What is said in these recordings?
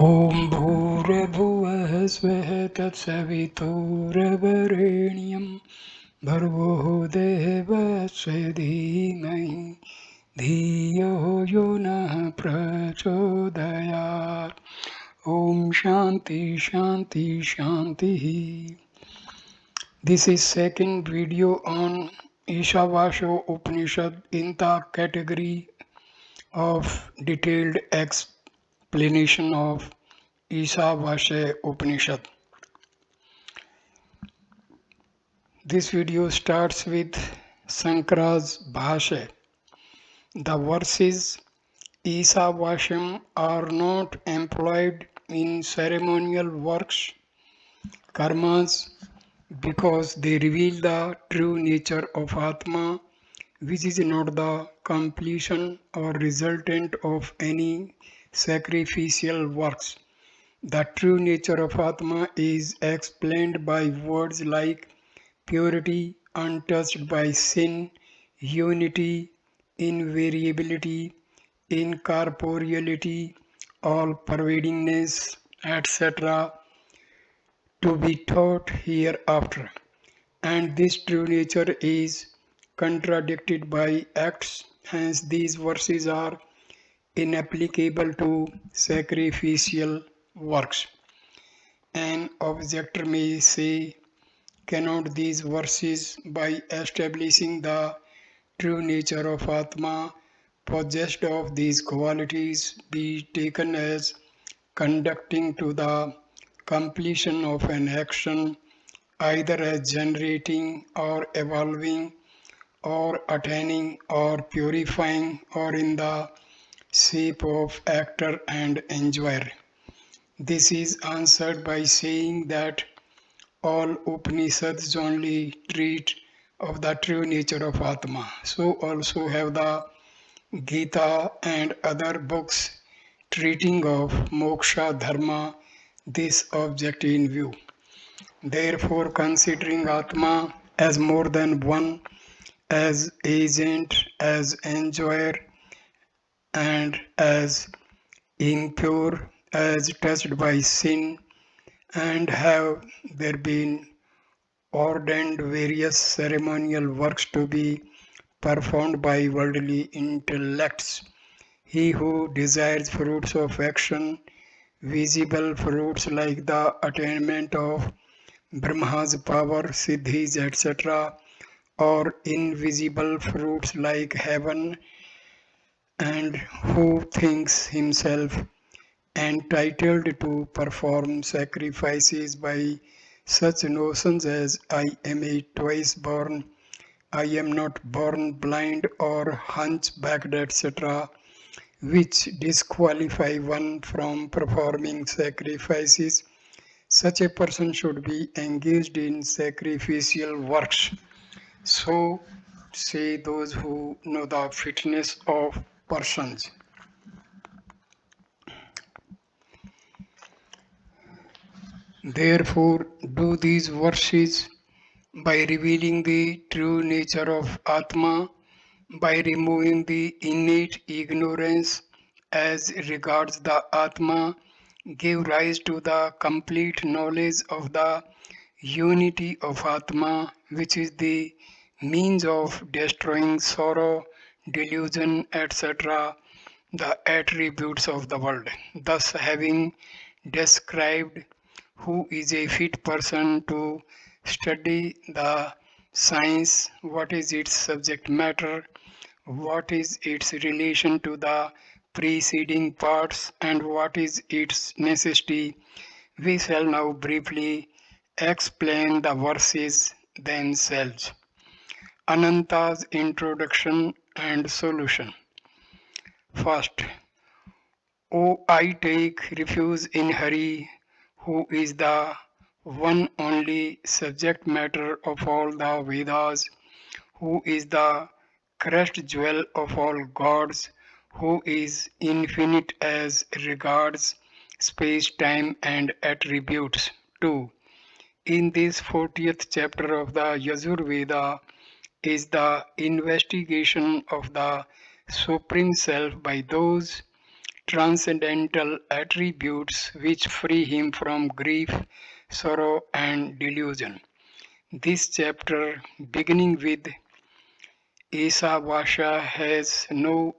ॐ भूर्भुवः स्वः तत्सवितुर्वरेण्यं भर्गो देवस्य धीमहि धियो यो नः प्रचोदयात्. ॐ शान्ति शान्ति शान्तिः. This is second video on Ishavasya Upanishad in the category of detailed explanation of Ishavasya Upanishad. This video starts with Shankara's Bhashya. The verses Ishavasya are not employed in ceremonial works, karmas, because they reveal the true nature of Atma, which is not the completion or resultant of any sacrificial works. The true nature of Atma is explained by words like purity, untouched by sin, unity, invariability, incorporeality, all pervadingness, etc., to be taught hereafter. And this true nature is contradicted by acts, hence, these verses are inapplicable to sacrificial works. An objector may say, cannot these verses, by establishing the true nature of Atma, possessed of these qualities, be taken as conducting to the completion of an action, either as generating or evolving or attaining or purifying or in the shape of actor and enjoyer? This is answered by saying that all Upanishads only treat of the true nature of Atma. So also have the Gita and other books treating of moksha dharma this object in view. Therefore, considering Atma as more than one, as agent, as enjoyer, and as impure, as touched by sin, and have there been ordained various ceremonial works to be performed by worldly intellects. He who desires fruits of action, visible fruits like the attainment of Brahma's power, siddhis, etc., or invisible fruits like heaven, and who thinks himself entitled to perform sacrifices by such notions as I am a twice born, I am not born blind or hunchbacked, etc., which disqualify one from performing sacrifices. Such a person should be engaged in sacrificial works. So say those who know the fitness of persons. Therefore, do these verses by revealing the true nature of Atma, by removing the innate ignorance as regards the Atma, give rise to the complete knowledge of the unity of Atma, which is the means of destroying sorrow, delusion, etc., the attributes of the world. Thus, having described who is a fit person to study the science, what is its subject matter, what is its relation to the preceding parts, and what is its necessity, we shall now briefly explain the verses themselves. Ananta's introduction and solution. First, O I take refuge in Hari, who is the one only subject matter of all the Vedas, who is the crushed jewel of all gods, who is infinite as regards space, time, and attributes. 2. In this 40th chapter of the Yajurveda is the investigation of the Supreme Self by those transcendental attributes which free him from grief, sorrow, and delusion. This chapter, beginning with Ishavasya, has no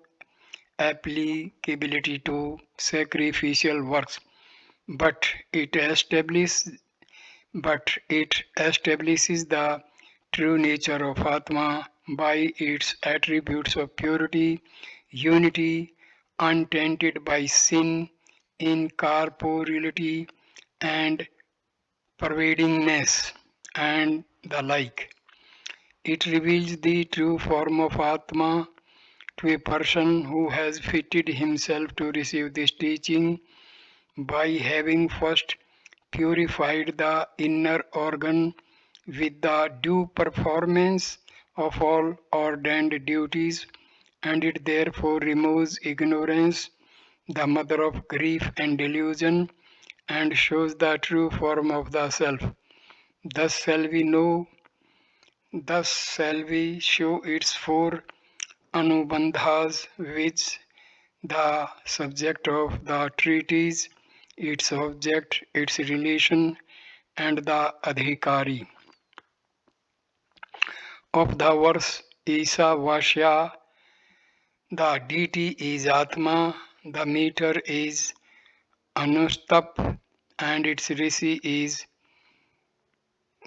applicability to sacrificial works, but it establishes the true nature of Atma by its attributes of purity, unity, untainted by sin, incorporeality, and pervadingness, and the like. It reveals the true form of Atma to a person who has fitted himself to receive this teaching by having first purified the inner organ with the due performance of all ordained duties, and it therefore removes ignorance, the mother of grief and delusion, and shows the true form of the self. Thus shall we know, thus shall we show its four anubandhas, which the subject of the treatise, its object, its relation, and the adhikari. Of the verse Ishavasya, the deity is Atma, the meter is Anustap, and its rishi is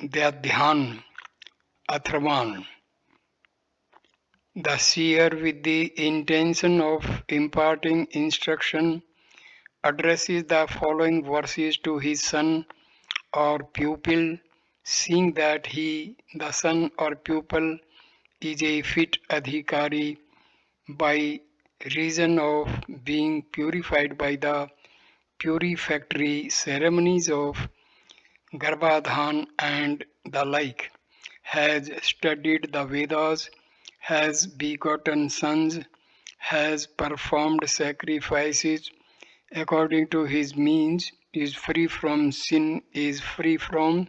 Dyadhyan, Atharvan. The seer, with the intention of imparting instruction, addresses the following verses to his son or pupil, seeing that he, the son or pupil, is a fit adhikari by reason of being purified by the purifactory ceremonies of Garbhadhan and the like, has studied the Vedas, has begotten sons, has performed sacrifices according to his means, is free from sin, is free from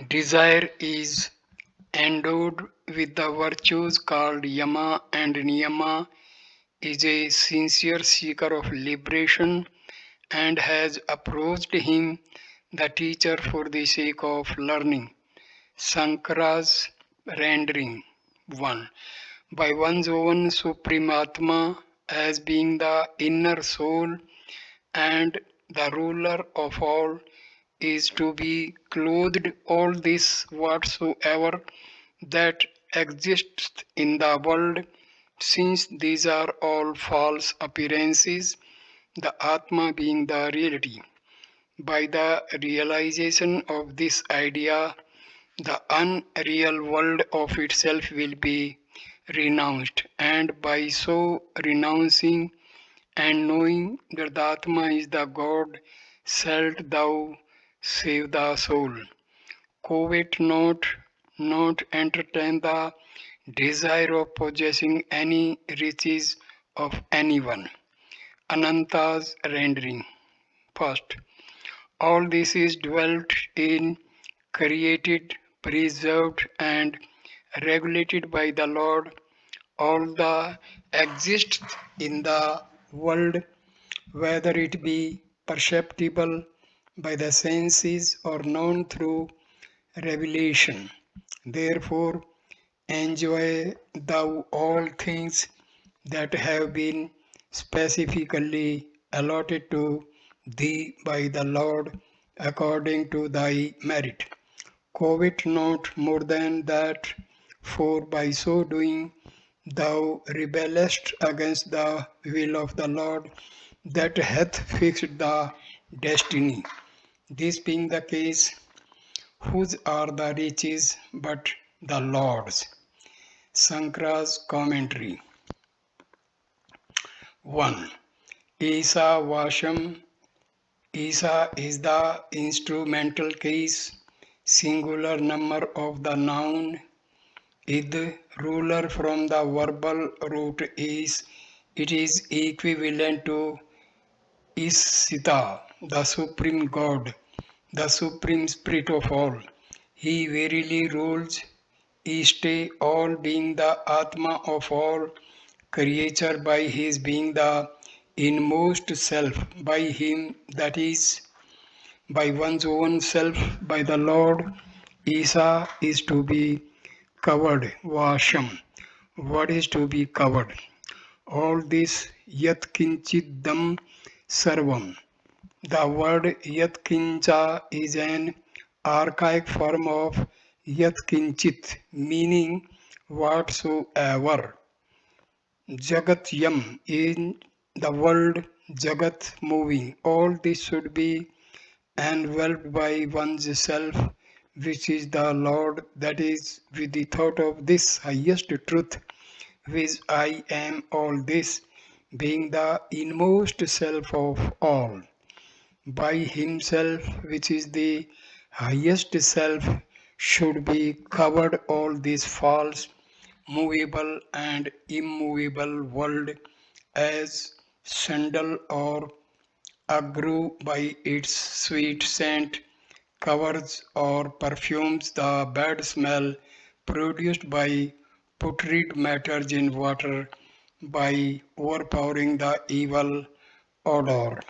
desire, is endowed with the virtues called Yama and Niyama, is a sincere seeker of liberation, and has approached him, the teacher, for the sake of learning. Sankara's rendering 1. By one's own Supreme Atma as being the inner soul and the ruler of all, is to be clothed all this whatsoever that exists in the world, since these are all false appearances, the Atma being the reality. By the realization of this idea, the unreal world of itself will be renounced, and by so renouncing and knowing that the Atma is the God, shalt thou save the soul. Covet not entertain the desire of possessing any riches of anyone. Ananta's rendering. First, all this is dwelt in, created, preserved, and regulated by the Lord. All that exists in the world, whether it be perceptible by the senses or known through revelation. Therefore, enjoy thou all things that have been specifically allotted to thee by the Lord according to thy merit. Covet not more than that, for by so doing thou rebellest against the will of the Lord that hath fixed the destiny. This being the case, whose are the riches but the Lord's? Sankara's commentary. 1. Isha Vasham. Isha is the instrumental case, singular number of the noun. Id, ruler from the verbal root is, it is equivalent to Ishita, the supreme God, the supreme spirit of all. He verily rules, Ishte, all being the Atma of all, creature by his being the inmost self, by him, that is, by one's own self, by the Lord. Isha is to be covered, Vasham. What is to be covered? All this yat kinchidam sarvam. The word yatkincha is an archaic form of yatkinchit, meaning whatsoever. Jagat yam in the world, Jagat moving. All this should be enveloped by one's self, which is the Lord, that is, with the thought of this highest truth, which I am all this, being the inmost self of all. By himself, which is the highest self, should be covered all this false, movable and immovable world as sandal or agro by its sweet scent covers or perfumes the bad smell produced by putrid matters in water by overpowering the evil odor.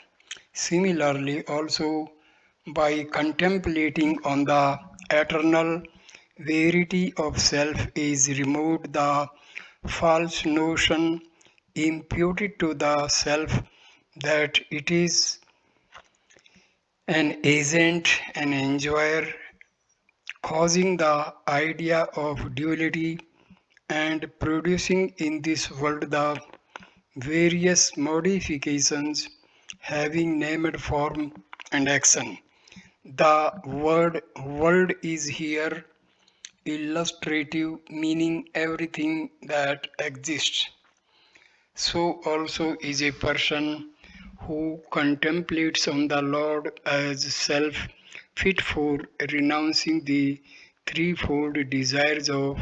Similarly, also by contemplating on the eternal verity of self is removed the false notion imputed to the self that it is an agent, an enjoyer, causing the idea of duality and producing in this world the various modifications having named form and action. The word world is here illustrative, meaning everything that exists. So also is a person who contemplates on the Lord as self, fit for renouncing the threefold desires of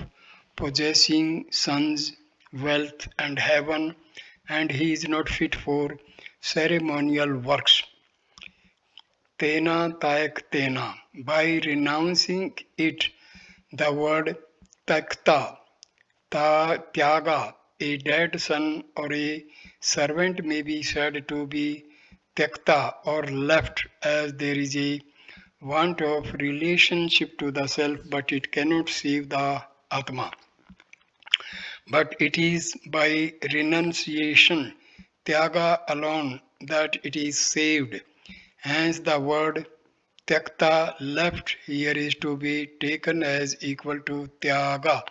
possessing sons, wealth, and heaven, and he is not fit for ceremonial works. Tena tayak tena. By renouncing it, the word takta, tyaga, a dead son or a servant may be said to be tyakta or left, as there is a want of relationship to the self, but it cannot save the Atma. But it is by renunciation, tyaga alone, that it is saved. Hence the word tyakta left here is to be taken as equal to tyaga,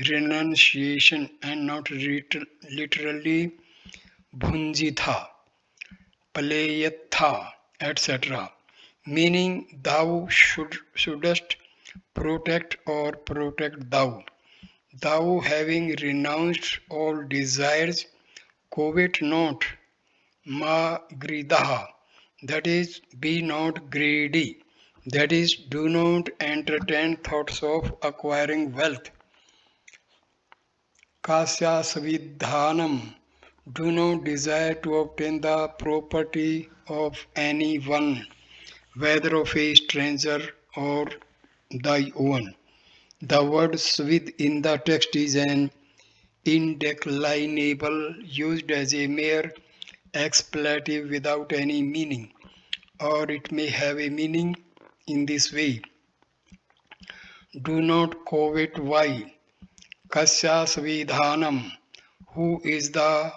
renunciation, and not literally bhunjitha, palayatha, etc. Meaning thou shouldst protect or protect thou. Thou having renounced all desires, covet not, ma gridaha, that is, be not greedy, that is, do not entertain thoughts of acquiring wealth. Kasya savidhanam, do not desire to obtain the property of anyone, whether of a stranger or thy own. The word svid in the text is an indeclinable used as a mere expletive without any meaning, or it may have a meaning in this way. Do not covet why. Kasya svidhanam, who is the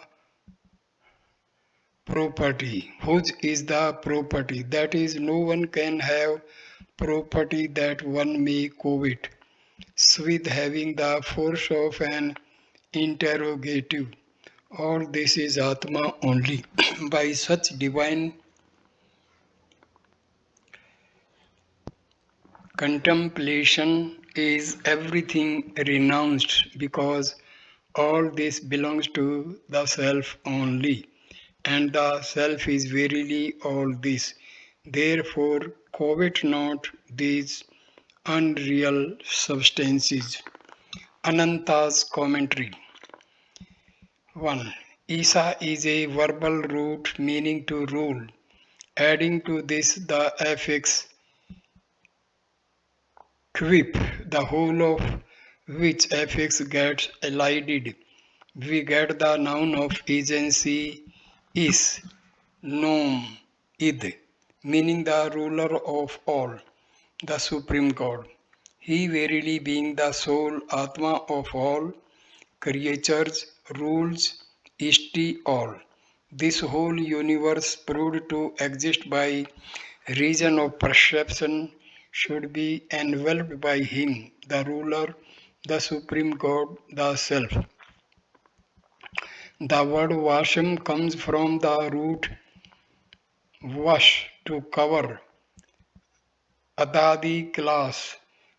property, whose is the property, that is, no one can have property that one may covet. Svid having the force of an interrogative. All this is Atma only. By such divine contemplation is everything renounced, because all this belongs to the self only, and the self is verily all this. Therefore, covet not these unreal substances. Ananta's commentary. 1. Isha is a verbal root meaning to rule. Adding to this the affix quip, the whole of which affix gets elided we get the noun of agency is, nom, id, meaning the ruler of all, the Supreme God. He verily being the soul Atma of all creatures, rules, ishti all. This whole universe proved to exist by reason of perception should be enveloped by him, the ruler, the Supreme God, the Self. The word vasham comes from the root vash to cover, adadi class.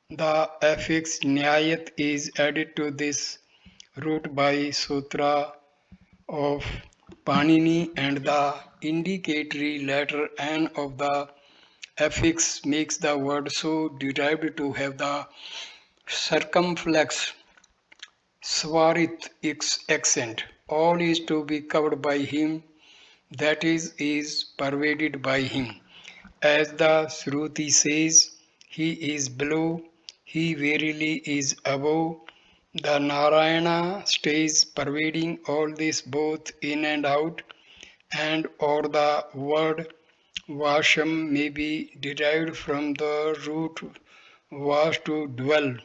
The affix nyayat is added to this root by sutra of Panini and the indicatory letter N of the affix makes the word so derived to have the circumflex swarit accent. All is to be covered by him, that is pervaded by him. As the Shruti says, he is below, he verily is above. The Narayana stays pervading all this both in and out, and or the word vasham may be derived from the root vash to dwell,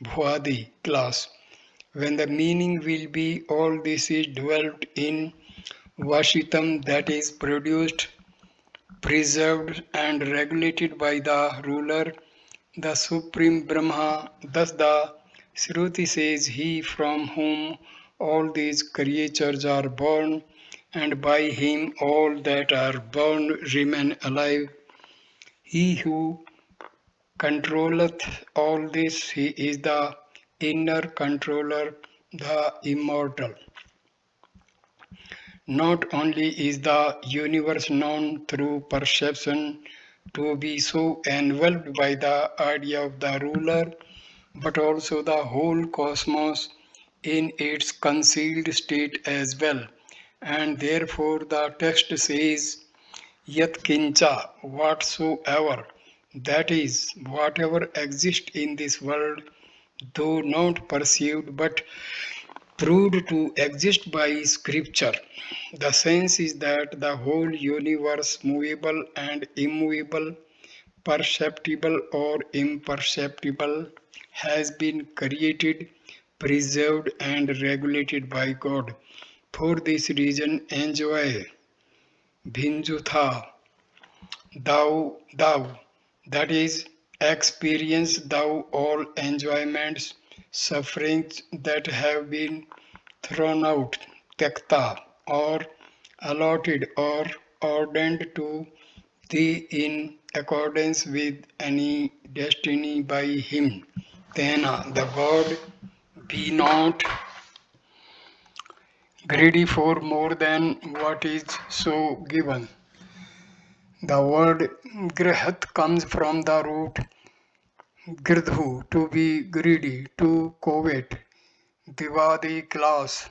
bhuadi class, when the meaning will be all this is dwelt in vashitam, that is produced, preserved and regulated by the ruler, the Supreme Brahma. Thus the Shruti says, he from whom all these creatures are born, and by him all that are born remain alive. He who controlleth all this, he is the inner controller, the immortal. Not only is the universe known through perception to be so enveloped by the idea of the ruler, but also the whole cosmos in its concealed state as well. And therefore the text says, Yat kincha, whatsoever, that is, whatever exists in this world, though not perceived but proved to exist by scripture. The sense is that the whole universe, movable and immovable, perceptible or imperceptible, has been created, preserved, and regulated by God. For this reason, enjoy bhinjutha, thou, that is, experience thou all enjoyments, sufferings that have been thrown out, tekta, or allotted or ordained to thee in accordance with any destiny by him. Tena, the God, be not greedy for more than what is so given. The word grihat comes from the root girdhu, to be greedy, to covet, divadi class,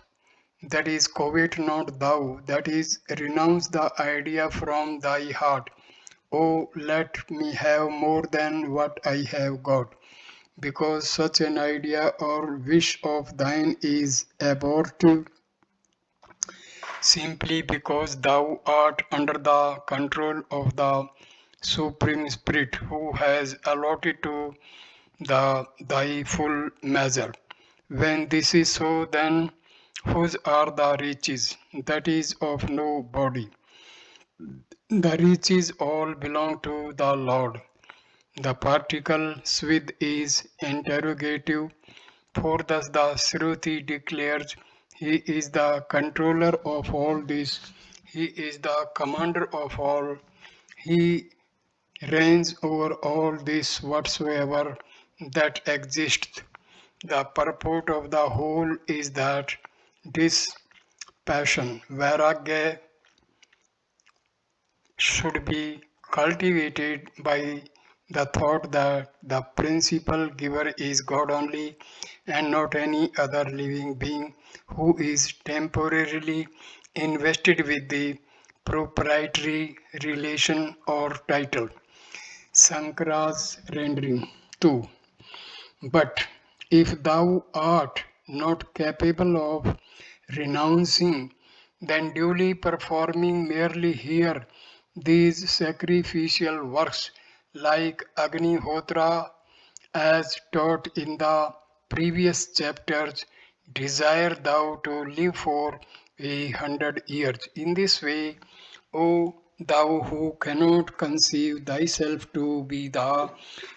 that is covet not thou, that is renounce the idea from thy heart. Oh, let me have more than what I have got, because such an idea or wish of thine is abortive, simply because thou art under the control of the Supreme Spirit who has allotted to thy full measure. When this is so, then whose are the riches? That is of no body. The riches all belong to the Lord. The particle swith is interrogative, for thus the Shruti declares, he is the controller of all this, he is the commander of all, he reigns over all this whatsoever that exists. The purport of the whole is that this passion, vairagya, should be cultivated by the thought that the principal giver is God only and not any other living being who is temporarily invested with the proprietary relation or title. Sankara's rendering 2. But if thou art not capable of renouncing, then duly performing merely here these sacrificial works like Agnihotra as taught in the previous chapters, desire thou to live for 100 years. In this way, O thou who cannot conceive thyself to be the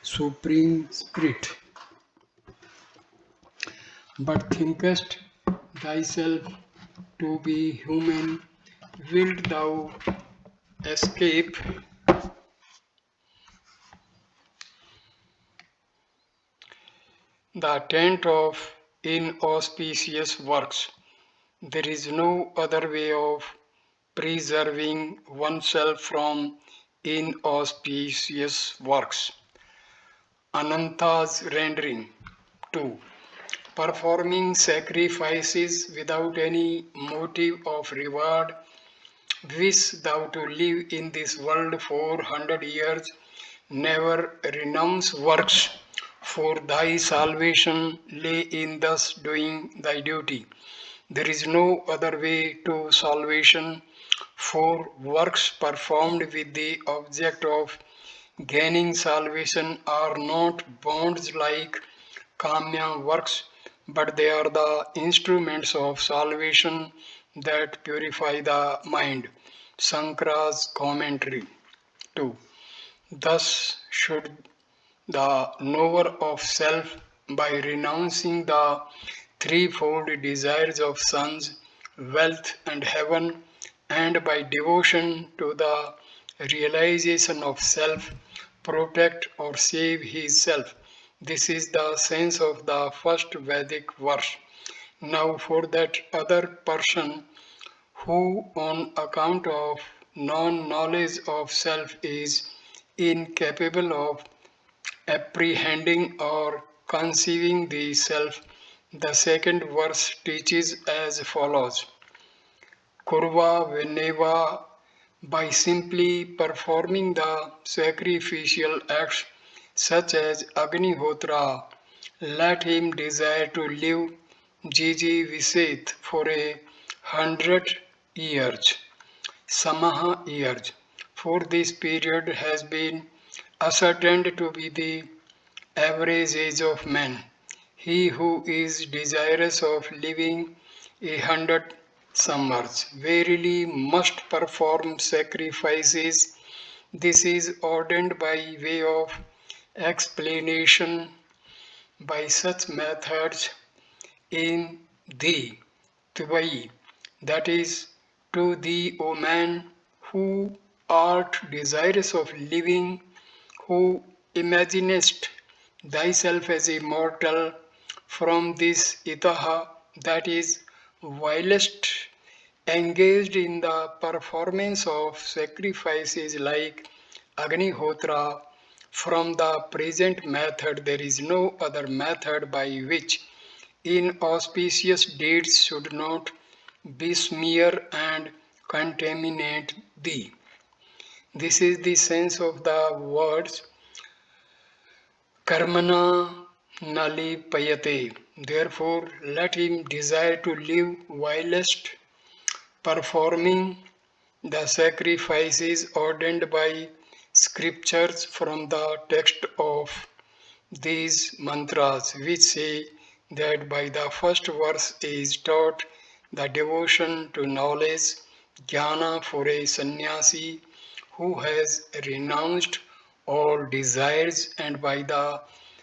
Supreme Spirit, but thinkest thyself to be human, wilt thou escape the tent of inauspicious works? There is no other way of preserving oneself from inauspicious works. Ananta's rendering 2. Performing sacrifices without any motive of reward. Wish thou to live in this world for 100 years. Never renounce works, for thy salvation lay in thus doing thy duty. There is no other way to salvation, for works performed with the object of gaining salvation are not bonds like Kamya works, but they are the instruments of salvation that purify the mind. Sankara's commentary 2. Thus should the knower of self, by renouncing the threefold desires of sons, wealth, and heaven, and by devotion to the realization of self, protect or save his self. This is the sense of the first Vedic verse. Now, for that other person who, on account of non knowledge of self, is incapable of apprehending or conceiving the self, the second verse teaches as follows: Kurva Veneva, by simply performing the sacrificial acts such as Agnihotra, let him desire to live Jiji Viset for 100 years, Samaha years, for this period has been ascertained to be the average age of man. He who is desirous of living 100 summers verily must perform sacrifices. This is ordained by way of explanation by such methods in thee, Tvai, that is, to thee, O man, who art desirous of living, who imaginest thyself as immortal, from this itaha, that is, whilst engaged in the performance of sacrifices like Agnihotra, from the present method there is no other method by which inauspicious deeds should not besmear and contaminate thee. This is the sense of the words Karmana Nali Payate. Therefore, let him desire to live whilst performing the sacrifices ordained by scriptures from the text of these mantras, which say that by the first verse is taught the devotion to knowledge, jnana for a sannyasi who has renounced all desires, and by the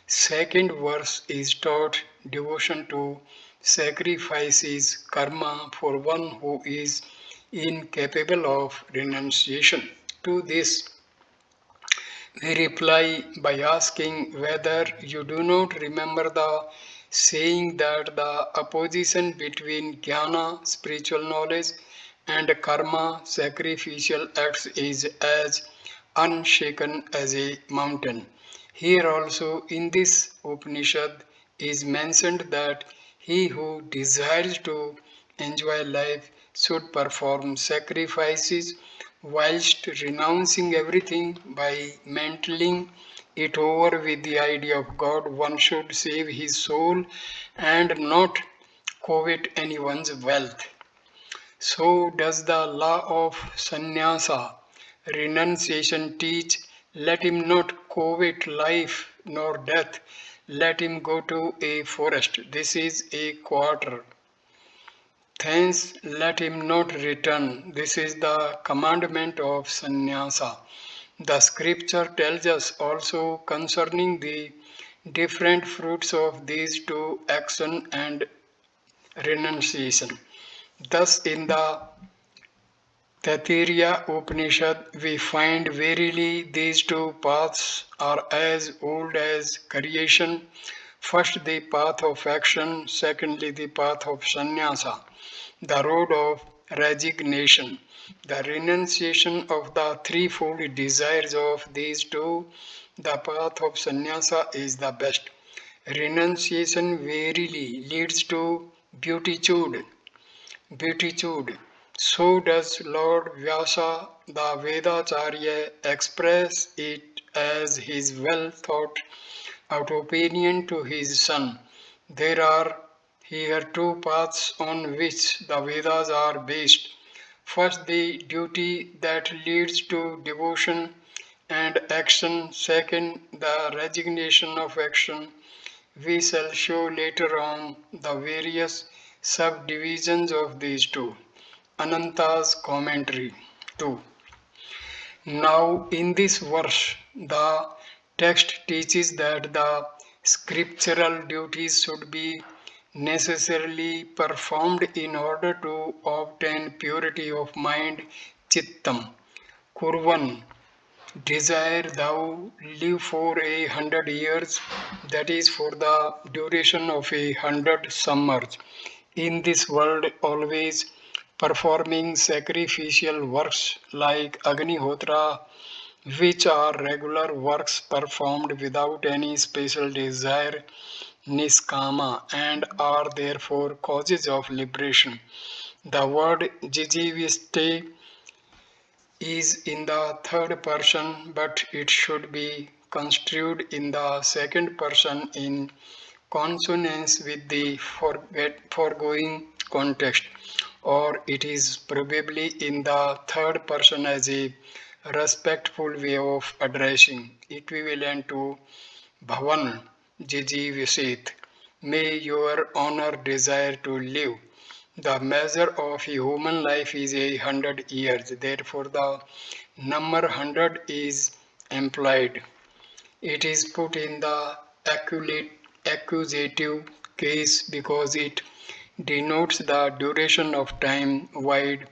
second verse is taught devotion to sacrifices, karma, for one who is incapable of renunciation. To this, we reply by asking whether you do not remember the saying that the opposition between jnana, spiritual knowledge, and karma, sacrificial acts, is as unshaken as a mountain. Here also in this Upanishad is mentioned that he who desires to enjoy life should perform sacrifices whilst renouncing everything by mantling it over with the idea of God. One should save his soul and not covet anyone's wealth. So does the law of sannyasa, renunciation teach, let him not covet life nor death, let him go to a forest. This is a quarter. Thence let him not return. This is the commandment of sannyasa. The scripture tells us also concerning the different fruits of these two, action and renunciation. Thus, in the Taittiriya Upanishad, we find verily these two paths are as old as creation. First, the path of action, secondly, the path of sannyasa, the road of resignation. The renunciation of the threefold desires of these two, the path of sannyasa is the best. Renunciation verily leads to beatitude. Beatitude. So does Lord Vyasa, the Vedacharya, express it as his well thought out opinion to his son. There are here two paths on which the Vedas are based. First, the duty that leads to devotion and action. Second, the resignation of action. We shall show later on the various subdivisions of these two. Ananta's commentary 2. Now, in this verse, the text teaches that the scriptural duties should be necessarily performed in order to obtain purity of mind, chittam. Kurvan, desire thou live for 100 years, that is for the duration of 100 summers, in this world always performing sacrificial works like Agnihotra, which are regular works performed without any special desire, niskama, and are therefore causes of liberation. The word jijiviste is in the third person, but it should be construed in the second person in consonance with the foregoing context, or it is probably in the third person as a respectful way of addressing, equivalent to Bhavan Jiji Visit. May your honor desire to live. The measure of a human life is 100 years, therefore, the number 100 is employed. It is put in the accusative case because it denotes the duration of time wide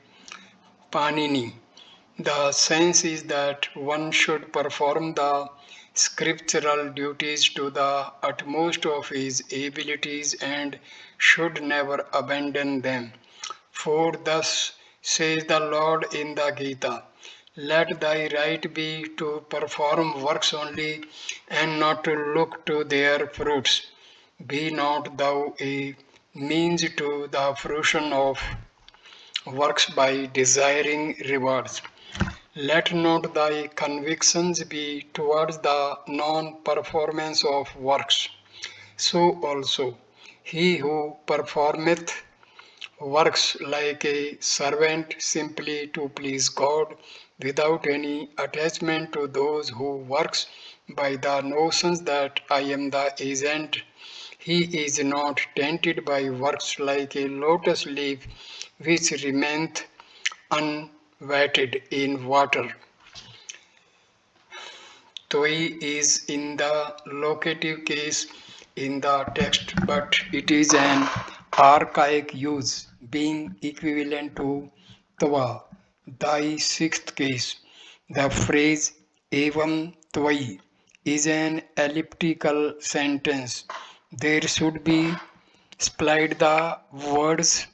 Panini. The sense is that one should perform the scriptural duties to the utmost of his abilities and should never abandon them. For thus says the Lord in the Gita, let thy right be to perform works only and not to look to their fruits. Be not thou a means to the fruition of works by desiring rewards. Let not thy convictions be towards the non performance of works. So also, he who performeth works like a servant simply to please God without any attachment to those who works by the notions that I am the agent. He is not tainted by works like a lotus leaf which remaineth unwetted in water. Toi is in the locative case in the text, but it is an archaic use, being equivalent to tva, thy sixth case. The phrase evam tvai is an elliptical sentence. There should be supplied the words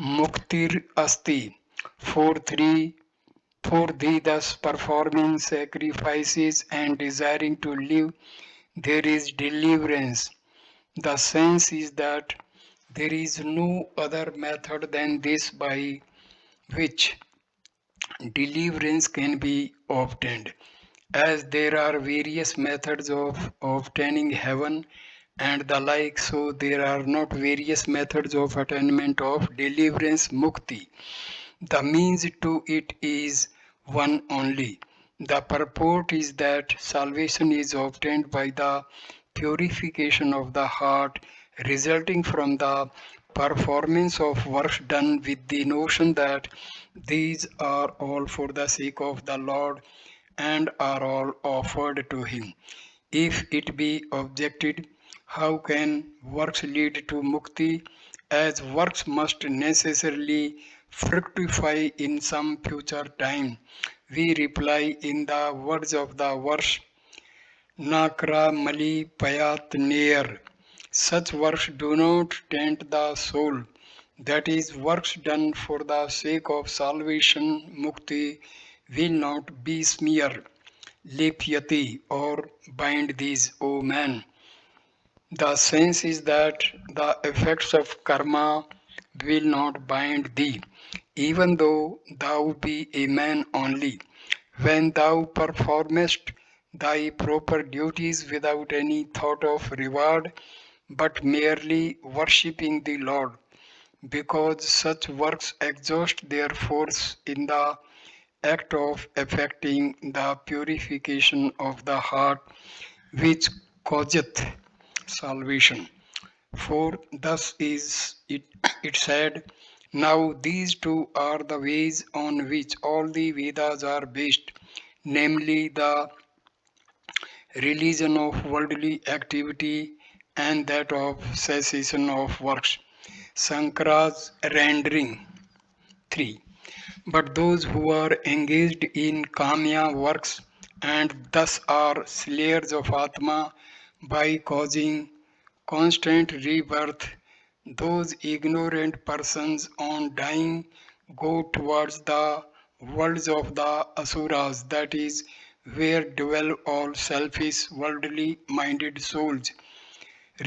muktir asti for three for thee, thus performing sacrifices and desiring to live, there is deliverance. The sense is that there is no other method than this by which deliverance can be obtained. As there are various methods of obtaining heaven, and the like. So there are not various methods of attainment of deliverance mukti. The means to it is one only. The purport is that salvation is obtained by the purification of the heart resulting from the performance of works done with the notion that these are all for the sake of the Lord and are all offered to Him. If it be objected, how can works lead to mukti, as works must necessarily fructify in some future time? We reply in the words of the verse, Nakra Mali Payat Neer. Such works do not taint the soul. That is, works done for the sake of salvation, mukti, will not besmear, lipyati, or bind these, O man. The sense is that the effects of karma will not bind thee, even though thou be a man only. When thou performest thy proper duties without any thought of reward, but merely worshipping the Lord, because such works exhaust their force in the act of effecting the purification of the heart, which causeth salvation. For thus is it said, now these two are the ways on which all the Vedas are based, namely the religion of worldly activity and that of cessation of works. Sankara's rendering 3. But those who are engaged in kamya works and thus are slayers of Atma by causing constant rebirth, those ignorant persons on dying go towards the worlds of the asuras, that is, where dwell all selfish, worldly minded souls,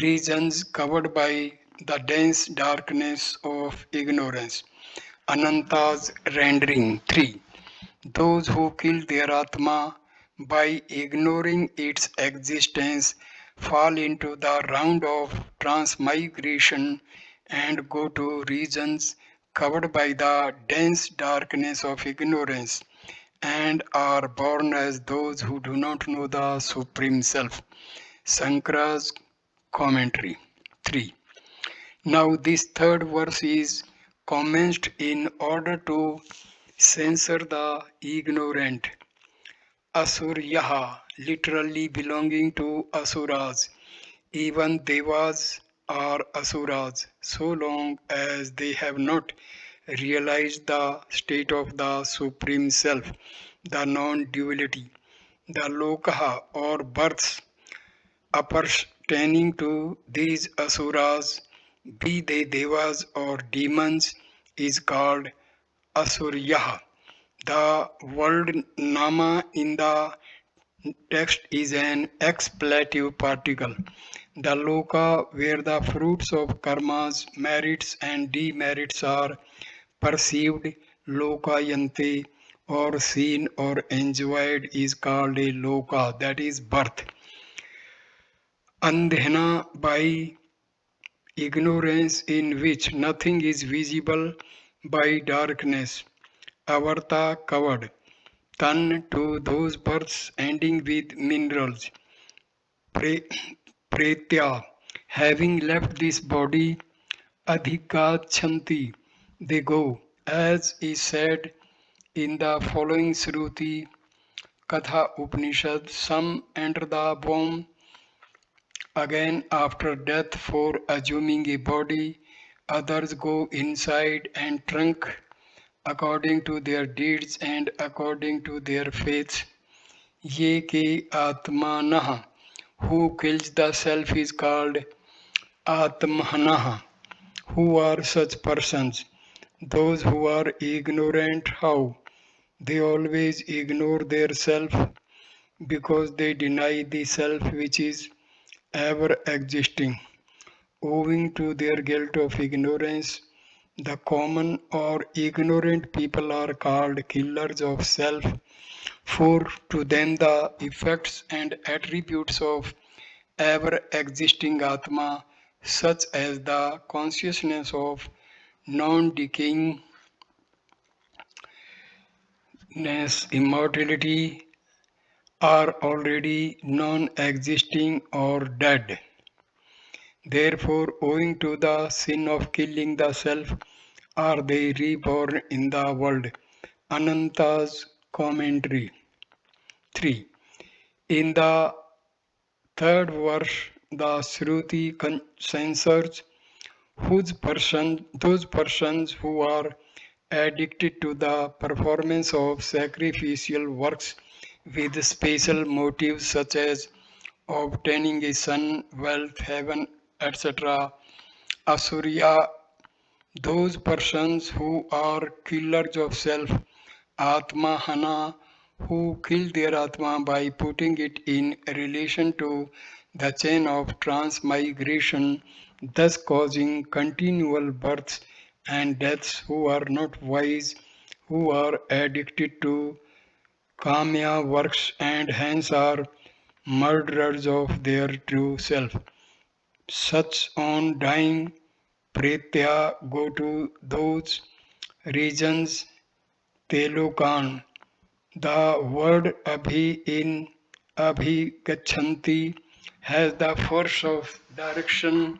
regions covered by the dense darkness of ignorance. Ananta's rendering 3. Those who kill their Atma by ignoring its existence fall into the round of transmigration and go to regions covered by the dense darkness of ignorance and are born as those who do not know the Supreme Self. Shankara's commentary 3. Now, this third verse is commenced in order to censor the ignorant. Asuryaha, literally belonging to Asuras. Even Devas are Asuras, so long as they have not realized the state of the Supreme Self, the non duality. The Lokaha or births appertaining to these Asuras, be they Devas or demons, is called Asuryaha. The word nama in the text is an expletive particle. The loka where the fruits of karmas, merits and demerits are perceived, lokayante, or seen or enjoyed is called a loka, that is birth. Andhena by ignorance in which nothing is visible by darkness. Avarta covered. Tan to those births ending with minerals. Pre- Pretya, having left this body, adhikachanti, they go, as is said in the following Shruti Katha Upanishad, some enter the womb again after death for assuming a body, others go inside and trunk according to their deeds and according to their faiths. Ye ke atmanah, who kills the self is called atmanah. Who are such persons? Those who are ignorant. How? They always ignore their self because they deny the self which is ever existing. Owing to their guilt of ignorance, the common or ignorant people are called killers of self, for to them the effects and attributes of ever-existing Atma, such as the consciousness of non-decayingness, immortality, are already non-existing or dead. Therefore, owing to the sin of killing the self, are they reborn in the world. Ananta's commentary. 3. In the third verse, the Shruti censors those persons who are addicted to the performance of sacrificial works with special motives such as obtaining a son, wealth, heaven, etc. Asurya, those persons who are killers of self, Atma Hana, who kill their Atma by putting it in relation to the chain of transmigration, thus causing continual births and deaths, who are not wise, who are addicted to Kamya works and hence are murderers of their true self. Such on dying Pretya go to those regions Telukan. The word abhi in abhigachanti has the force of direction.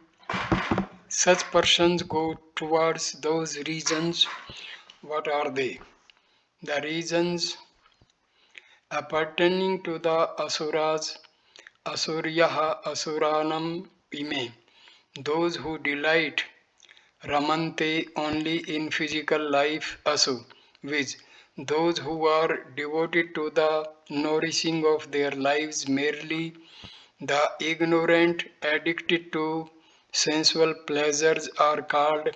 Such persons go towards those regions. What are they? The regions appertaining to the asuras, asuryaha asuranam ime. Those who delight Ramante only in physical life asu, which those who are devoted to the nourishing of their lives merely, the ignorant addicted to sensual pleasures are called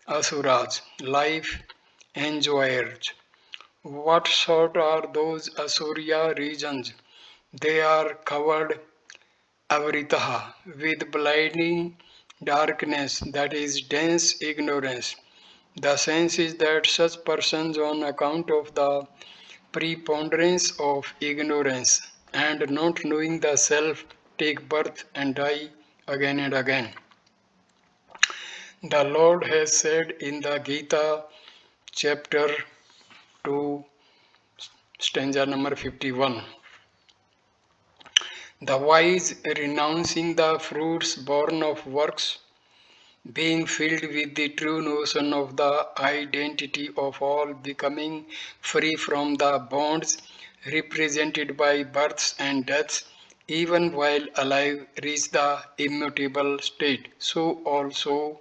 asuras, life enjoyers. What sort are those asurya regions? They are covered avritaha with blinding darkness, that is dense ignorance. The sense is that such persons, on account of the preponderance of ignorance and not knowing the self, take birth and die again and again. The Lord has said in the Gita, chapter 2, stanza number 51, the wise, renouncing the fruits born of works, being filled with the true notion of the identity of all, becoming free from the bonds represented by births and deaths, even while alive, reach the immutable state. So also,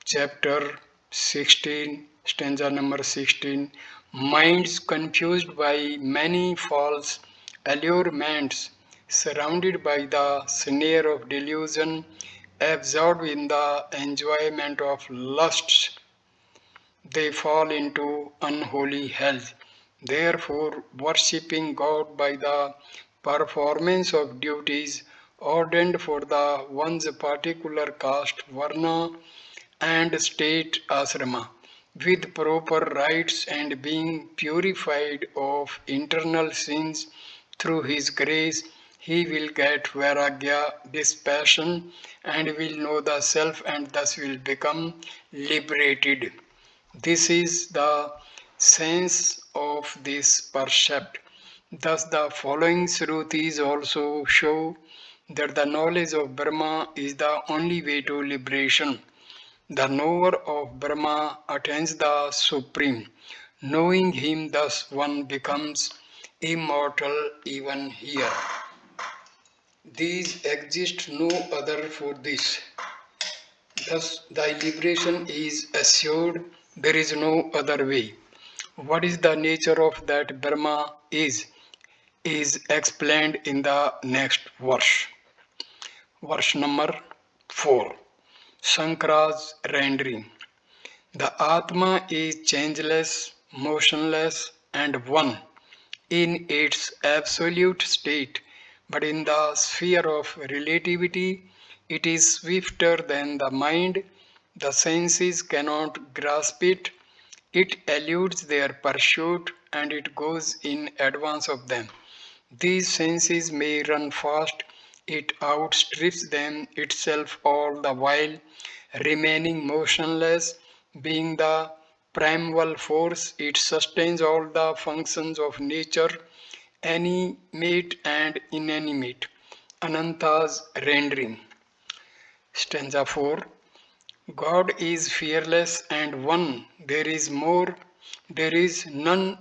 chapter 16, stanza number 16, minds confused by many false allurements, surrounded by the snare of delusion, absorbed in the enjoyment of lusts, they fall into unholy health. Therefore, worshipping God by the performance of duties ordained for the one's particular caste, varna, and state asrama, with proper rites and being purified of internal sins through His grace, he will get vairagya, dispassion, and will know the self and thus will become liberated. This is the sense of this percept. Thus, the following Shrutis also show that the knowledge of Brahma is the only way to liberation. The knower of Brahma attains the Supreme. Knowing Him, thus one becomes immortal even here. These exist no other for this. Thus, thy liberation is assured. There is no other way. What is the nature of that Brahma is explained in the next verse. Verse number 4. Shankara's rendering. The Atma is changeless, motionless, and one in its absolute state, but in the sphere of relativity, it is swifter than the mind. The senses cannot grasp it, it eludes their pursuit, and it goes in advance of them. These senses may run fast it outstrips them itself all the while, remaining motionless, being the primal force. It sustains all the functions of nature, animate and inanimate. Ananta's rendering. Stanza 4. God is fearless and one. There is none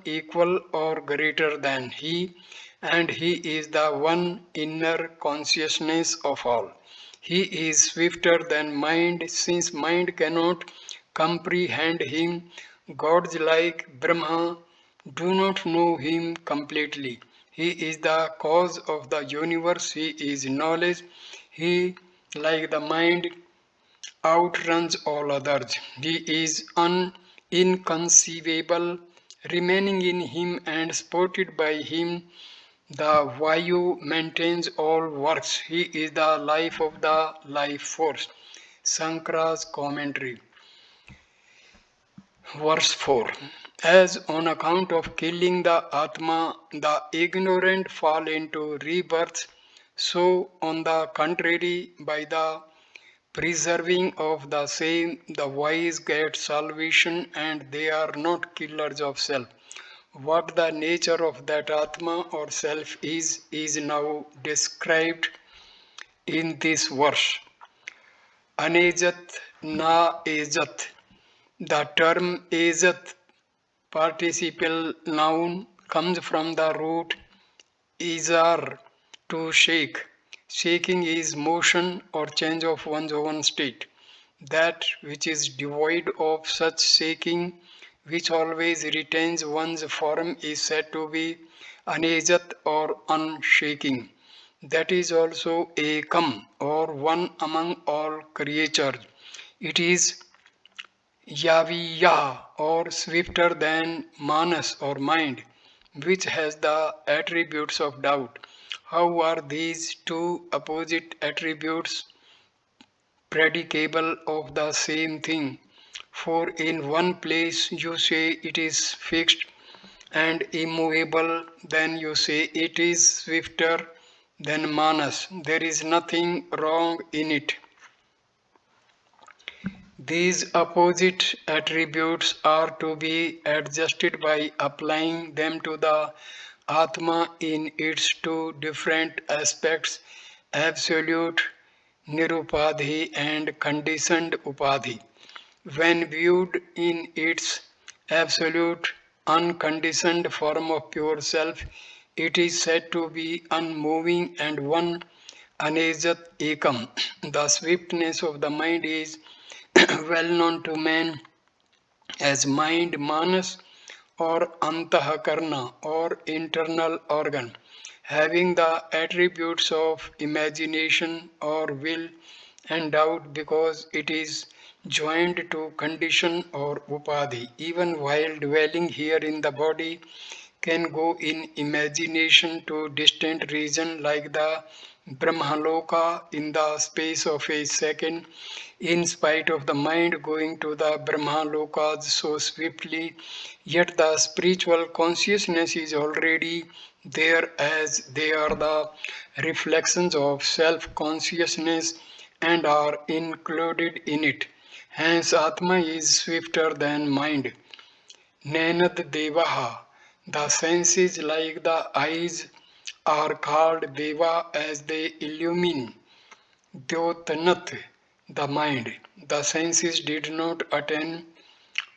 equal or greater than He, and He is the one inner consciousness of all. He is swifter than mind, since mind cannot comprehend Him. Gods like Brahma do not know Him completely. He is the cause of the universe, He is knowledge. He, like the mind, outruns all others. He is inconceivable, remaining in him and supported by him. The Vayu maintains all works. He is the life of the life force. Sankara's commentary. Verse 4. As on account of killing the Atma, the ignorant fall into rebirth, so on the contrary, by the preserving of the same, the wise get salvation and they are not killers of self. What the nature of that Atma or self is now described in this verse. Anejat na ejat. The term ejat, participial noun, comes from the root izar, to shake. Shaking is motion or change of one's own state. That which is devoid of such shaking, which always retains one's form, is said to be anejat or unshaking. That is also ekam or one among all creatures. It is yaviya or swifter than manas or mind, which has the attributes of doubt. How are these two opposite attributes predicable of the same thing? For in one place you say it is fixed and immovable, then you say it is swifter than manas. There is nothing wrong in it. These opposite attributes are to be adjusted by applying them to the Atma in its two different aspects, absolute nirupadhi and conditioned upadhi. When viewed in its absolute unconditioned form of pure self, it is said to be unmoving and one, anejat ekam. The swiftness of the mind is well known to man as mind, manas, or antahakarna or internal organ, having the attributes of imagination or will and doubt because it is joined to condition or upadhi. Even while dwelling here in the body, can go in imagination to distant region like the Brahmaloka in the space of a second, in spite of the mind going to the Brahmalokas so swiftly, yet the spiritual consciousness is already there as they are the reflections of self-consciousness and are included in it. Hence, Atma is swifter than mind. Nanad Devaha. The senses like the eyes are called Deva as they illumine. Dyotanat, the mind. The senses did not attain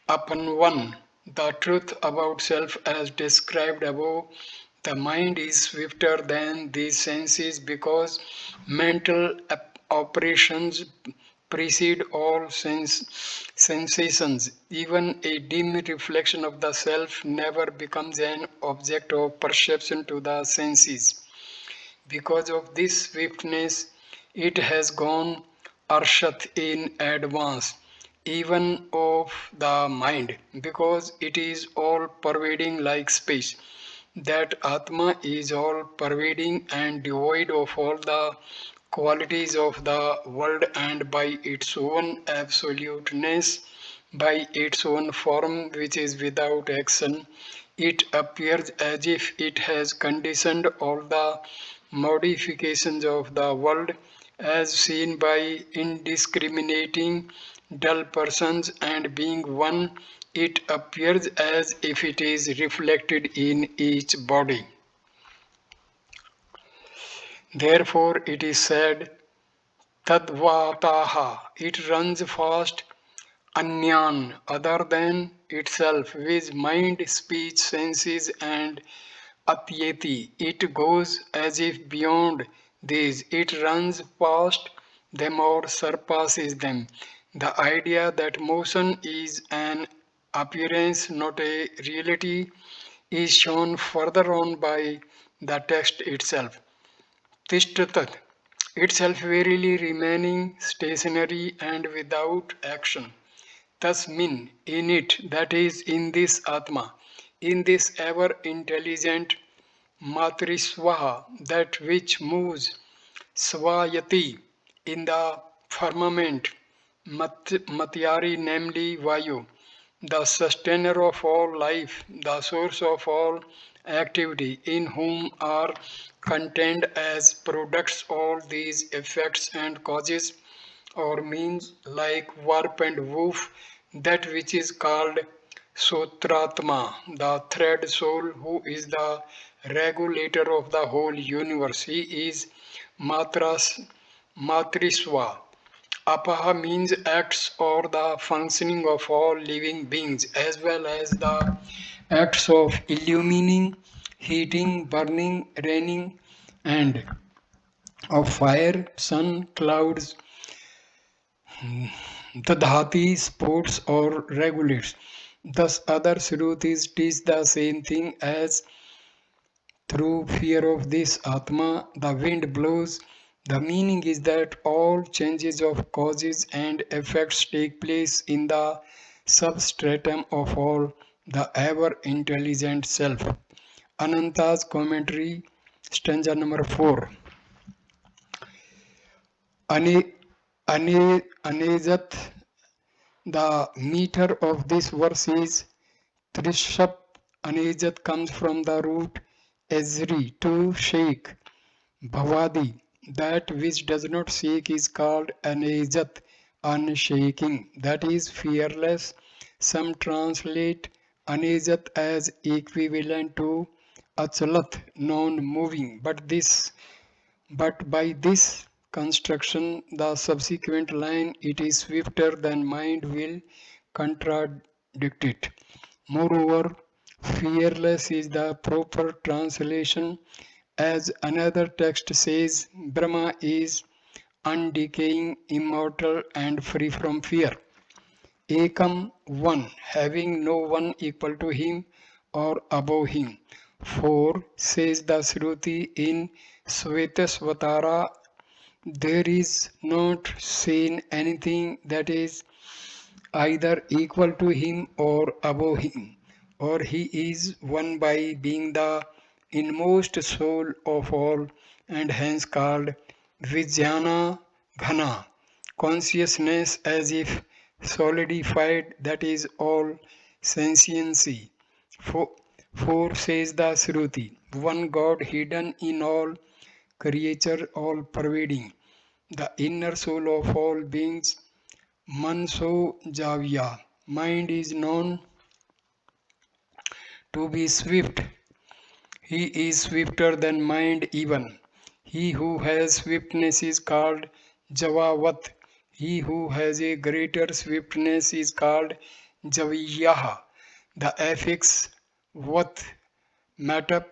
upon one. The truth about self as described above. The mind is swifter than these senses because mental operations precede all sensations. Even a dim reflection of the self never becomes an object of perception to the senses. Because of this swiftness, it has gone arshat in advance, even of the mind, because it is all pervading like space. That Atma is all pervading and devoid of all the qualities of the world, and by its own absoluteness, by its own form which is without action, it appears as if it has conditioned all the modifications of the world as seen by indiscriminating dull persons, and being one, it appears as if it is reflected in each body. Therefore, it is said, Tadvataha, it runs fast, Anyan, other than itself, with mind, speech, senses, and Atyeti, it goes as if beyond these, it runs past them or surpasses them. The idea that motion is an appearance, not a reality, is shown further on by the text itself. Tishtatat, itself verily remaining stationary and without action. Thus mean in it, that is in this Atma, in this ever intelligent Matriswaha, that which moves, Swayati, in the firmament, Matyari, namely Vayu, the sustainer of all life, the source of all activity, in whom are contained as products all these effects and causes, or means like warp and woof, that which is called Sutratma, the thread soul, who is the regulator of the whole universe. He is Matriswa. Apaha means acts or the functioning of all living beings, as well as the acts of illumining, heating, burning, raining, and of fire, sun, clouds, Dadhati, sports, or regulates. Thus, other Shrutis teach the same thing as through fear of this Atma, the wind blows. The meaning is that all changes of causes and effects take place in the substratum of all, the ever intelligent self. Ananta's commentary, stanza number 4. Ane, Anejat, the meter of this verse is Trishap. Anejat comes from the root Ezri, to shake. Bhavadi, that which does not shake is called Anejat, unshaking, that is fearless. Some translate Anejat as equivalent to Achalat, non-moving, but by this construction, the subsequent line, it is swifter than mind, will contradict it. Moreover, fearless is the proper translation, as another text says, Brahma is undecaying, immortal, and free from fear. Ekam, one, having no one equal to him or above him. 4, says the Shruti in Svetasvatara, there is not seen anything that is either equal to him or above him, or he is one by being the inmost soul of all, and hence called Vijnana Ghana, consciousness as if solidified, that is all sentiency. 4, says the Shruti, one God hidden in all creature, all pervading, the inner soul of all beings, Manso Javya. Mind is known to be swift. He is swifter than mind even. He who has swiftness is called Javavat. He who has a greater swiftness is called Javiyaha. The affix Vat Matap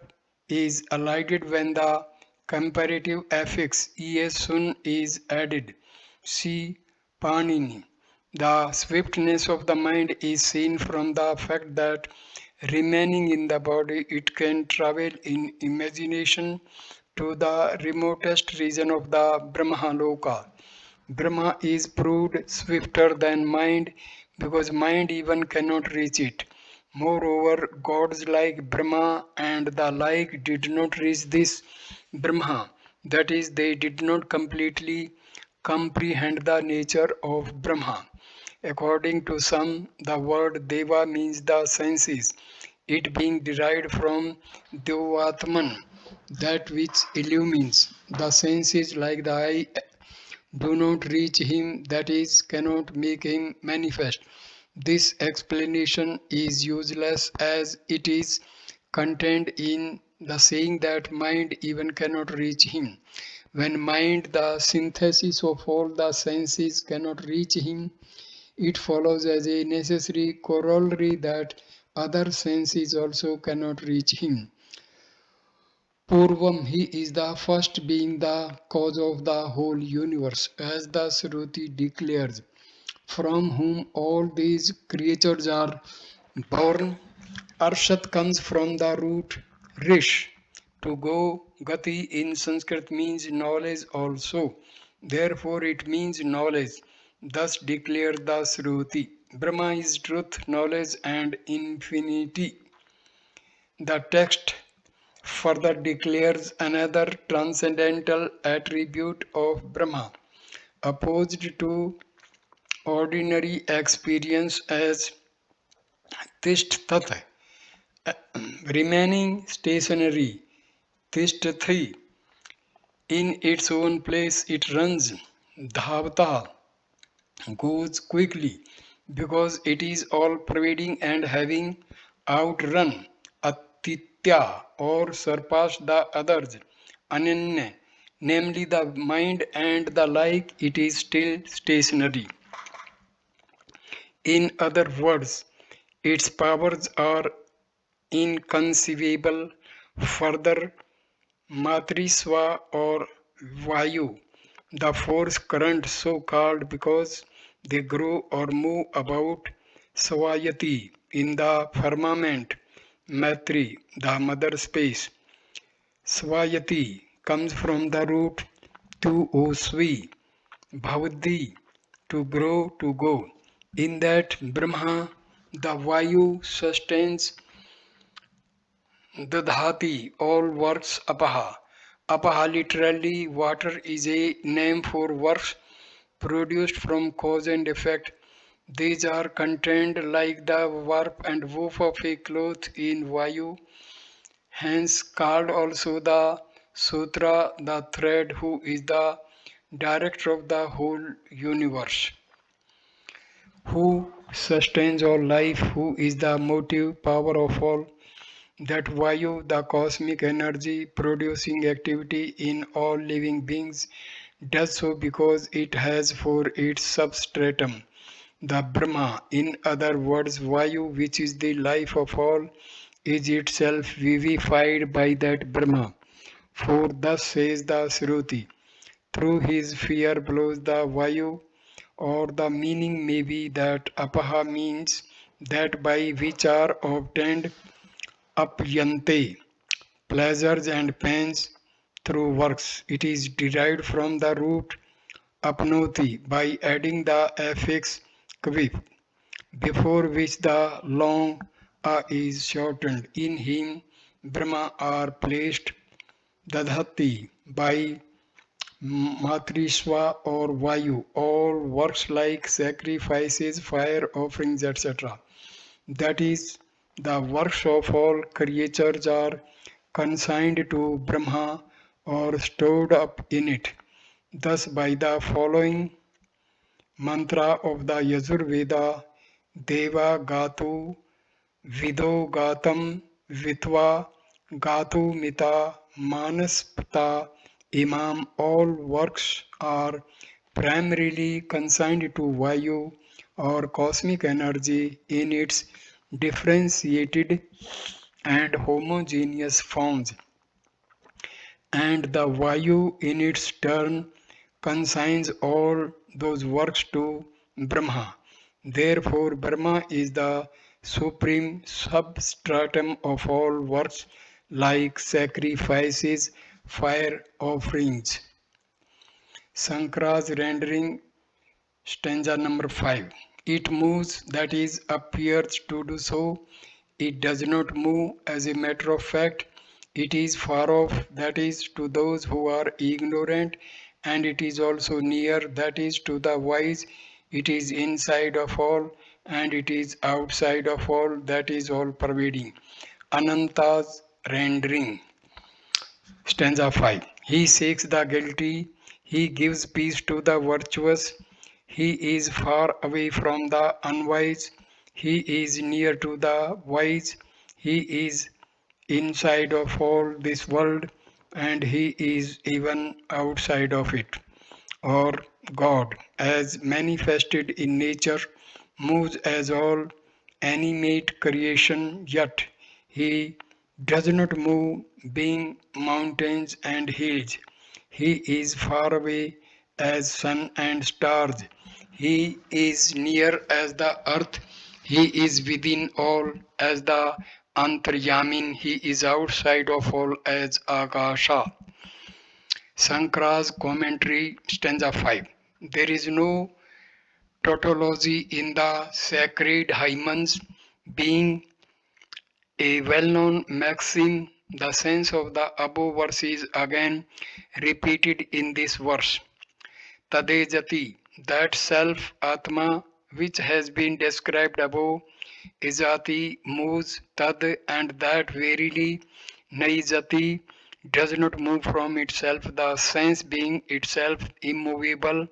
is allied when the comparative affix Sun is added. See Panini. The swiftness of the mind is seen from the fact that remaining in the body, it can travel in imagination to the remotest region of the Brahmaloka. Brahma is proved swifter than mind because mind even cannot reach it. Moreover, gods like Brahma and the like did not reach this Brahma. That is, they did not completely comprehend the nature of Brahma. According to some, the word Deva means the senses, it being derived from Devatman, that which illumines the senses like the eye do not reach him, that is, cannot make him manifest. This explanation is useless as it is contained in the saying that mind even cannot reach him. When mind, the synthesis of all the senses, cannot reach him, it follows as a necessary corollary that other senses also cannot reach him. Purvam, he is the first being the cause of the whole universe, as the Shruti declares, from whom all these creatures are born. Arshat comes from the root rish. To go, gati in Sanskrit means knowledge also. Therefore, it means knowledge. Thus declares the Shruti. Brahma is truth, knowledge, and infinity. The text further declares another transcendental attribute of Brahma, opposed to ordinary experience as tishthat, remaining stationary, tishthathi, in its own place it runs, dhavata, goes quickly, because it is all pervading and having outrun atitya or surpassed the others, ananya, namely the mind and the like, it is still stationary. In other words, its powers are inconceivable. Further, Matriswa or Vayu, the force current so called because they grow or move about Swayati in the firmament, Matri, the mother space. Swayati comes from the root to osvi, bhavadi, to grow, to go. In that Brahma, the Vayu sustains Dadhati, all works apaha. Apaha literally water is a name for works produced from cause and effect. These are contained like the warp and woof of a cloth in Vayu, hence called also the Sutra, the thread, who is the director of the whole universe, who sustains all life, who is the motive power of all. That Vayu, the cosmic energy producing activity in all living beings, does so because it has for its substratum the Brahma. In other words, Vayu, which is the life of all, is itself vivified by that Brahma. For thus says the Shruti, through his fear blows the Vayu, or the meaning may be that Apaha means that by which are obtained apyante, pleasures and pains through works. It is derived from the root apnoti by adding the affix kvip, before which the long a is shortened. In him, Brahma are placed dadhati by Matriswa or Vayu, all works like sacrifices, fire offerings, etc. That is, the works of all creatures are consigned to Brahma or stored up in it. Thus, by the following mantra of the Yajurveda, Deva Gatu Vido Gatam Vitva Gatu Mita Manaspata Imam, all works are primarily consigned to Vayu or cosmic energy in its differentiated and homogeneous forms, and the Vayu in its turn consigns all those works to Brahma. Therefore, Brahma is the supreme substratum of all works like sacrifices, fire offerings. Sankara's rendering stanza number 5. It moves, that is, appears to do so. It does not move as a matter of fact. It is far off, that is, to those who are ignorant, and it is also near, that is, to the wise. It is inside of all, and it is outside of all, that is, all pervading. Ananta's rendering. Stanza 5. He seeks the guilty, he gives peace to the virtuous, he is far away from the unwise, he is near to the wise, he is inside of all this world, and he is even outside of it. Or God, as manifested in nature, moves as all animate creation, yet he does not move, being mountains and hills. He is far away as sun and stars. He is near as the earth. He is within all as the Antaryamin. He is outside of all as Akasha. Sankara's commentary, stanza 5. There is no tautology in the sacred hymns, being a well-known maxim. The sense of the above verse is again repeated in this verse. Tadejati, that self Atma which has been described above, Ijati moves tad, and that verily Naijati does not move from itself, the sense being itself immovable,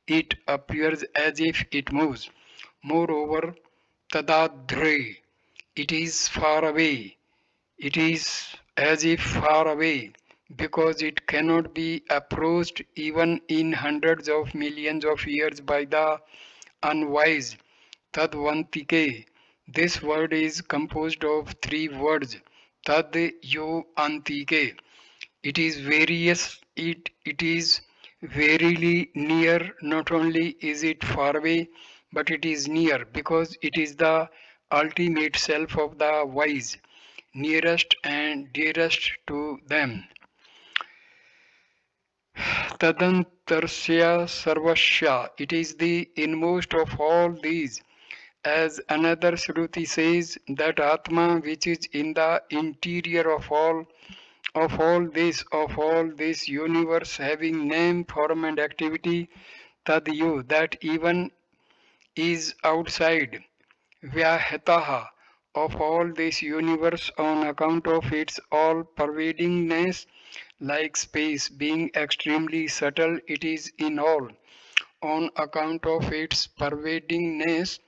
it appears as if it moves. Moreover, Tadadhre, it is far away, it is as if far away, because it cannot be approached even in hundreds of millions of years by the unwise. Tadvantike. This word is composed of three words. Tad yo antike. It is verily near. Not only is it far away, but it is near because it is the ultimate self of the wise, nearest and dearest to them. Tadantarsya sarvasya. It is the inmost of all these. As another Shruti says, that Atma which is in the interior of all this universe having name, form and activity, tadyu, that even is outside, vyahataha, of all this universe on account of its all pervadingness, like space being extremely subtle, it is in all. On account of its pervadingness,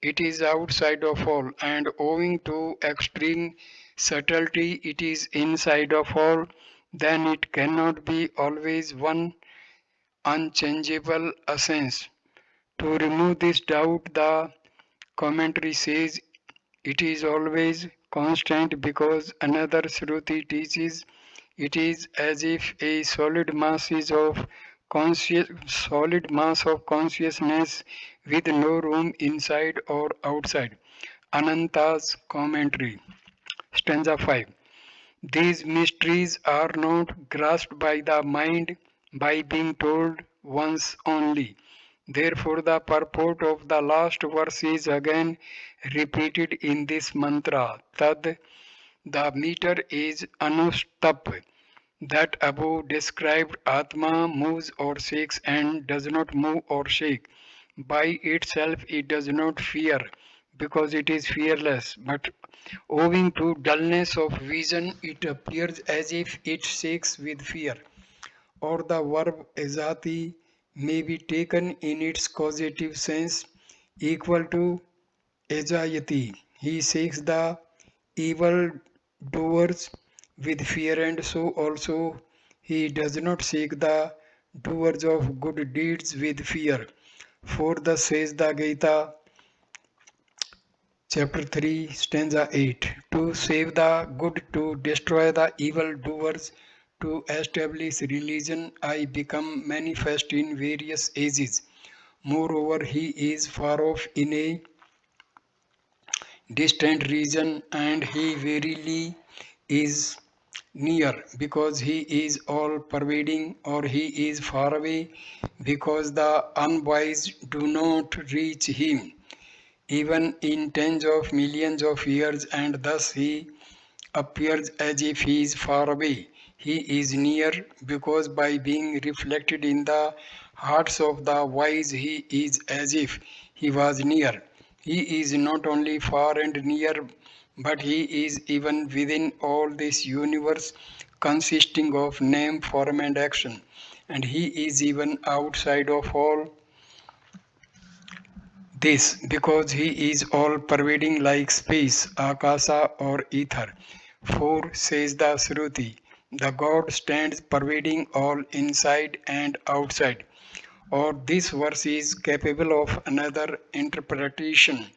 it is outside of all, and owing to extreme subtlety, it is inside of all. Then it cannot be always one unchangeable essence. To remove this doubt, the commentary says it is always constant because another Shruti teaches it is as if a solid mass of consciousness with no room inside or outside. Ananta's commentary. Stanza 5. These mysteries are not grasped by the mind by being told once only. Therefore, the purport of the last verse is again repeated in this mantra. Tad, the meter is anustup. That above described Atma moves or shakes and does not move or shake. By itself it does not fear because it is fearless, but owing to dullness of vision it appears as if it shakes with fear. Or the verb azati may be taken in its causative sense equal to ajayati. He shakes the evil doers with fear, and so also he does not shake the doers of good deeds with fear. For thus says the Gita, chapter 3, stanza 8, to save the good, to destroy the evil doers, to establish religion, I become manifest in various ages. Moreover, he is far off in a distant region, and he verily is near because he is all pervading, or he is far away because the unwise do not reach him even in tens of millions of years, and thus he appears as if he is far away. He is near because by being reflected in the hearts of the wise, he is as if he was near. He is not only far and near, but he is even within all this universe, consisting of name, form, and action, and he is even outside of all this because he is all pervading like space, akasa or ether. 4 says the Shruti, the God stands pervading all inside and outside. Or this verse is capable of another interpretation.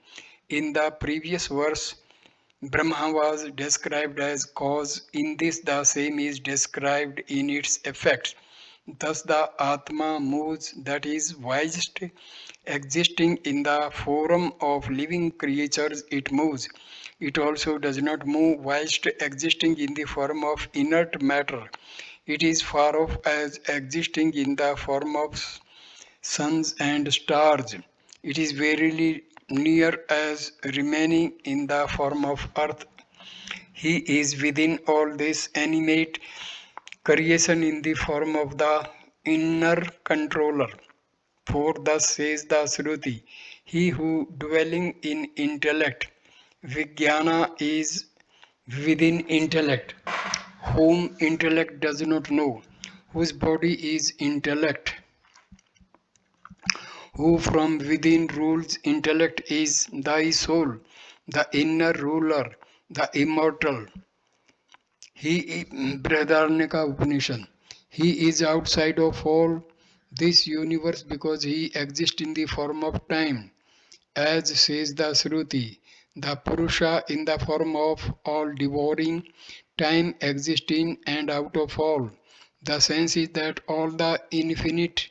In the previous verse, Brahma was described as cause. In this, the same is described in its effects. Thus, the Atma moves, that is, whilst existing in the form of living creatures, it moves. It also does not move whilst existing in the form of inert matter. It is far off as existing in the form of suns and stars. It is verily near as remaining in the form of earth. He is within all this animate creation in the form of the inner controller. For thus says the Shruti, he who dwelling in intellect, Vijnana is within intellect, whom intellect does not know, whose body is intellect, who from within rules intellect is thy soul, the inner ruler, the immortal. He Brihadaranyaka Upanishad. He is outside of all this universe because he exists in the form of time. As says the Shruti, the Purusha in the form of all devouring, time exists in and out of all. The sense is that all the infinite,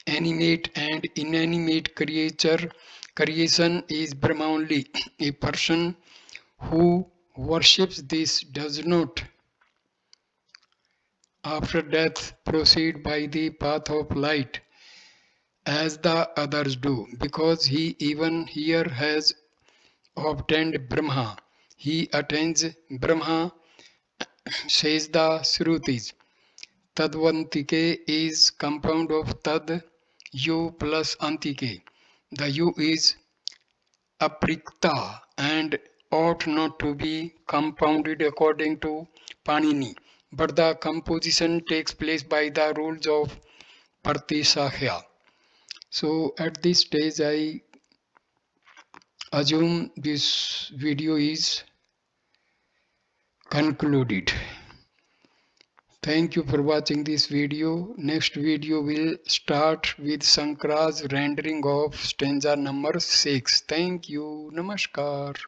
animate and inanimate creation is Brahma only. A person who worships this does not, after death, proceed by the path of light as the others do, because he even here has obtained Brahma. He attains Brahma, says the Shrutis. Tadvantike is compound of Tad, U plus Antike. The U is aprikta and ought not to be compounded according to Panini, but the composition takes place by the rules of Pratisahya. So at this stage I assume this video is concluded. Thank you for watching this video. Next video will start with Shankara's rendering of stanza number 6. Thank you. Namaskar.